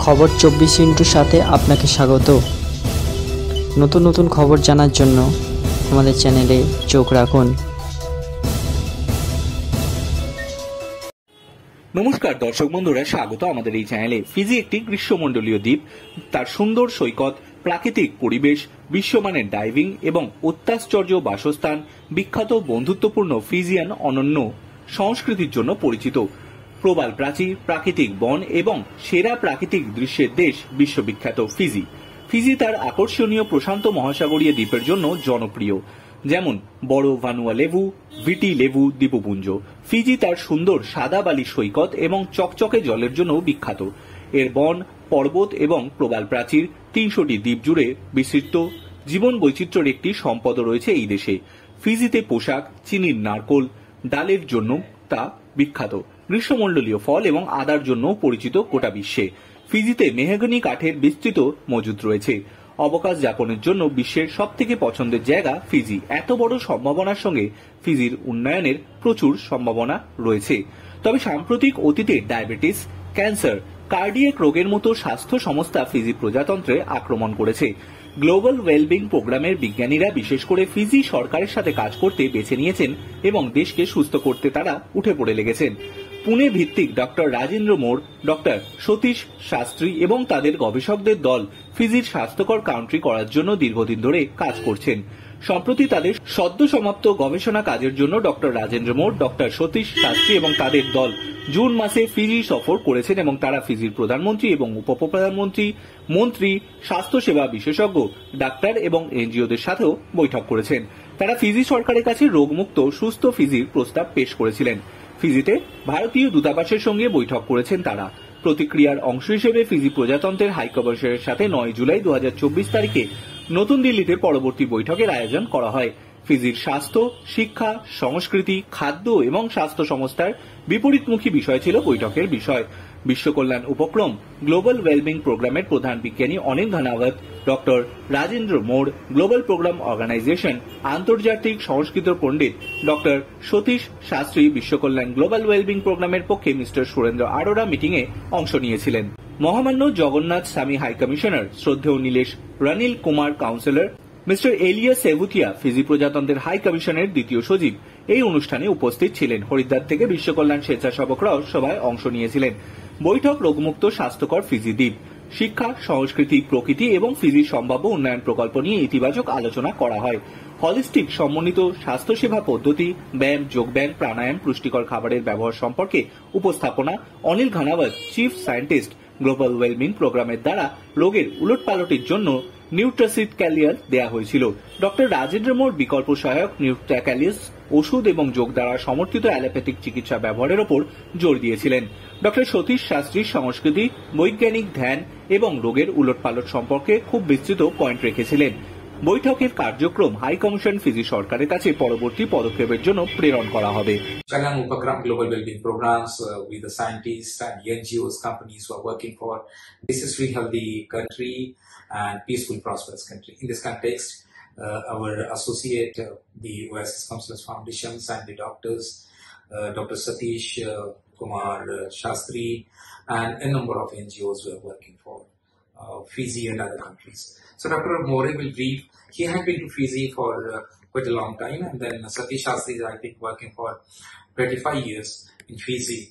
খবর 24 সাথে আপনাকে স্বাগত। নতুন নতুন খবর জানার জন্য আমাদের চ্যানেলে চোখ রাখুন। নমস্কার দর্শক বন্ধুরা, স্বাগত আমাদের এই চ্যানেলে। ফিজি একটি গ্রীষ্মমণ্ডলীয় দ্বীপ। তার সুন্দর সৈকত, প্রাকৃতিক পরিবেশ, বিশ্বমানের ডাইভিং এবং অত্যাশ্চর্য বাসস্থান, বিখ্যাত বন্ধুত্বপূর্ণ ফিজিয়ান অনন্য সংস্কৃতির জন্য পরিচিত। প্রবাল প্রাচীর, প্রাকৃতিক বন এবং সেরা প্রাকৃতিক দৃশ্যের দেশ বিশ্ববিখ্যাত ফিজি। ফিজি তার আকর্ষণীয় প্রশান্ত মহাসাগরীয় দ্বীপের জন্য জনপ্রিয়, যেমন বড় ভানুয়া লেবু, ভিটি লেবু দ্বীপপুঞ্জ। ফিজি তার সুন্দর সাদা বালি সৈকত এবং চকচকে জলের জন্য বিখ্যাত। এর বন, পর্বত এবং প্রবাল প্রাচীর 300টি দ্বীপ জুড়ে বিস্তৃত জীবন বৈচিত্র্যের একটি সম্পদ রয়েছে এই দেশে। ফিজিতে পোশাক, চিনির নারকোল, ডালের জন্য তা বিখ্যাত। গ্রীষ্মমণ্ডলীয় ফল এবং আদার জন্য পরিচিত গোটা বিশ্বে। ফিজিতে মেহগনি কাঠের বিস্তৃত মজুদ রয়েছে। অবকাশ যাপনের জন্য বিশ্বের সবথেকে পছন্দের জায়গা ফিজি। এত বড় সম্ভাবনার সঙ্গে ফিজির উন্নয়নের প্রচুর সম্ভাবনা রয়েছে। তবে সাম্প্রতিক অতীতে ডায়াবেটিস, ক্যান্সার, কার্ডিয়াক রোগের মতো স্বাস্থ্য সমস্যা ফিজি প্রজাতন্ত্রে আক্রমণ করেছে। গ্লোবাল ওয়েলবিং প্রোগ্রামের বিজ্ঞানীরা বিশেষ করে ফিজি সরকারের সাথে কাজ করতে বেছে নিয়েছেন এবং দেশকে সুস্থ করতে তারা উঠে পড়ে লেগেছেন। পুনে ভিত্তিক ডক্টর রাজেন্দ্র মোড়, ডক্টর সতীশ শাস্ত্রী এবং তাদের গবেষকদের দল ফিজির স্বাস্থ্যকর কান্ট্রি করার জন্য দীর্ঘদিন ধরে কাজ করছেন। সম্প্রতি তাদের সদ্য সমাপ্ত গবেষণা কাজের জন্য ডক্টর রাজেন্দ্র মোড়, ডক্টর সতীশ শাস্ত্রী এবং তাদের দল জুন মাসে ফিজি সফর করেছেন এবং তারা ফিজির প্রধানমন্ত্রী এবং উপপ্রধানমন্ত্রী, মন্ত্রী, স্বাস্থ্যসেবা বিশেষজ্ঞ, ডাক্তার এবং এনজিওদের সাথেও বৈঠক করেছেন। তারা ফিজি সরকারের কাছে রোগমুক্ত সুস্থ ফিজির প্রস্তাব পেশ করেছিলেন। ফিজিতে ভারতীয় দূতাবাসের সঙ্গে বৈঠক করেছেন তারা। প্রতিক্রিয়ার অংশ হিসেবে ফিজি প্রজাতন্ত্রের হাইকমিশনের সাথে 9 জুলাই 2024 তারিখে নতুন দিল্লিতে পরবর্তী বৈঠকের আয়োজন করা হয়। ফিজির স্বাস্থ্য, শিক্ষা, সংস্কৃতি, খাদ্য এবং স্বাস্থ্য সংস্থার বিপরীতমুখী বিষয় ছিল বৈঠকের বিষয়। বিশ্ব কল্যাণ উপক্রম গ্লোবাল ওয়েলবিং প্রোগ্রামের প্রধান বিজ্ঞানী অনিল ঘনাওয়াত, ডক্টর রাজেন্দ্র মোড়, গ্লোবাল প্রোগ্রাম অর্গানাইজেশন, আন্তর্জাতিক সংস্কৃত পণ্ডিত ডক্টর সতীশ শাস্ত্রী, বিশ্ব কল্যাণ গ্লোবাল ওয়েলবিং প্রোগ্রামের পক্ষে মিস্টার সুরেন্দ্র আরোরা মিটিংয়ে অংশ নিয়েছিলেন। মহামান্য জগন্নাথ স্বামী হাইকমিশনার শ্রদ্ধেয় Nilesh Ronil Kumar counsellor, mister Elia Sevutia, Fiji প্রজাতন্ত্রের হাই কমিশনের দ্বিতীয় সচিব এই অনুষ্ঠানে উপস্থিত ছিলেন। হরিদ্বার থেকে বিশ্বকল্যাণ স্বেচ্ছাসেবকরাও সভায় অংশ নিয়েছিলেন। বৈঠক রোগমুক্ত স্বাস্থ্যকর ফিজি দ্বীপ, শিক্ষা, সংস্কৃতি, প্রকৃতি এবং ফিজির সম্ভাব্য উন্নয়ন প্রকল্প নিয়ে ইতিবাচক আলোচনা করা হয়। হলিস্টিক সমন্বিত স্বাস্থ্যসেবা পদ্ধতি, ব্যায়াম, যোগব্যায়াম, প্রাণায়াম, পুষ্টিকর খাবারের ব্যবহার সম্পর্কে উপস্থাপনা। Anil Ghanawat, chief scientist, global wellbeing প্রোগ্রামের দ্বারা রোগের উলটপালটের জন্য নিউট্রাসিড ক্যালিয়ার দেয়া হয়েছিল। ডক্টর রাজেন্দ্র মোড় বিকল্প সহায়ক নিউট্রাক্যালিয়াস ওষুধ এবং যোগ দ্বারা সমর্থিত অ্যালোপ্যাথিক চিকিৎসা ব্যবহারের ওপর জোর দিয়েছিলেন। ডক্টর সতীশ শাস্ত্রীর সংস্কৃতি, বৈজ্ঞানিক ধ্যান এবং রোগের উলটপালট সম্পর্কে খুব বিস্তৃত পয়েন্ট রেখেছিলেন। বৈঠকের কার্যক্রম হাই কমিশন ফিজি সরকারের কাছে পরবর্তী পদক্ষেপের জন্য প্রেরণ করা হবে। Kalyan Upakram global well-being programs with the scientists and NGOs, companies who are working for disease-free healthy country and peaceful prosperous country. In this context, our associate, the Oasis Counselors Foundations and the doctors, Dr. Satish Kumar Shastri and a number of NGOs who are working for Fiji and other countries. So Dr. More will brief. He had been to Fiji for quite a long time, and then Satish Shastri is, I think, working for 25 years in Fiji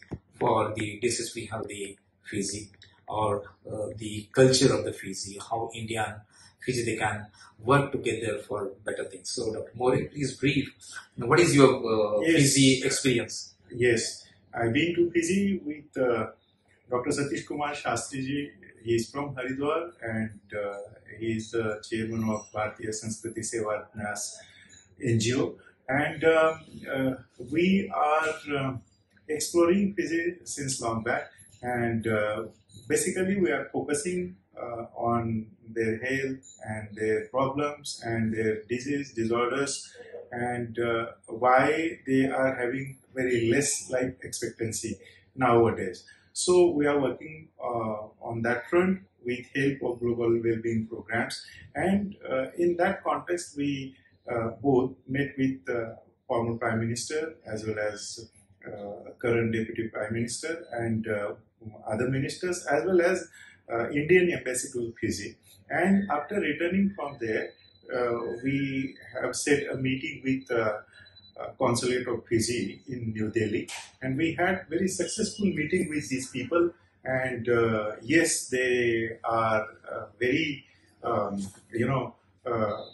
for the disease-free healthy Fiji, or the culture of the Fiji, how India and Fiji they can work together for better things. So Dr. More, please brief. What is your Fiji experience? Yes, I've been to Fiji with Dr. Satish Kumar Shastri ji. He is from Haridwar and he is the chairman of Bharatiya Sanskriti Seva Nyas NGO. And we are exploring Fiji since long back. And basically we are focusing on their health and their problems and their disease, disorders, and why they are having very less life expectancy nowadays. So we are working on that front with help of global well-being programs, and in that context we both met with former Prime Minister as well as current Deputy Prime Minister and other ministers, as well as Indian embassy to Fiji. And after returning from there, we have set a meeting with consulate of Fiji in New Delhi, and we had very successful meeting with these people. And yes, they are very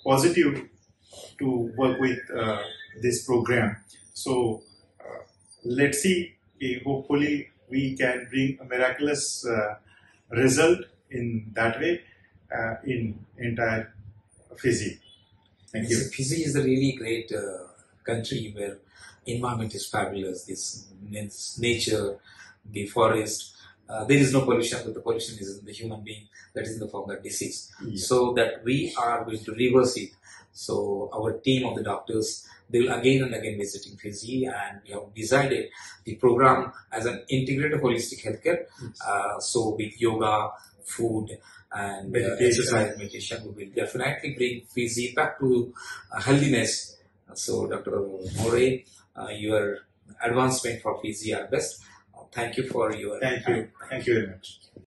positive to work with this program. So let's see. Hopefully, we can bring a miraculous result in that way in entire Fiji. Thank you. Fiji is a really great country where environment is fabulous. This means nature, the forest. There is no pollution, but the pollution is in the human being, that is in the form of disease. Yeah. So that we are going to reverse it. So our team of the doctors, they will again and again visiting Fiji, and we have decided the program as an integrated holistic healthcare. So with yoga, food, and exercise, meditation, we will definitely bring Fiji back to healthiness. So Dr. More, your advancement for Fiji are best. Thank you for your Thank you. Thank you very much.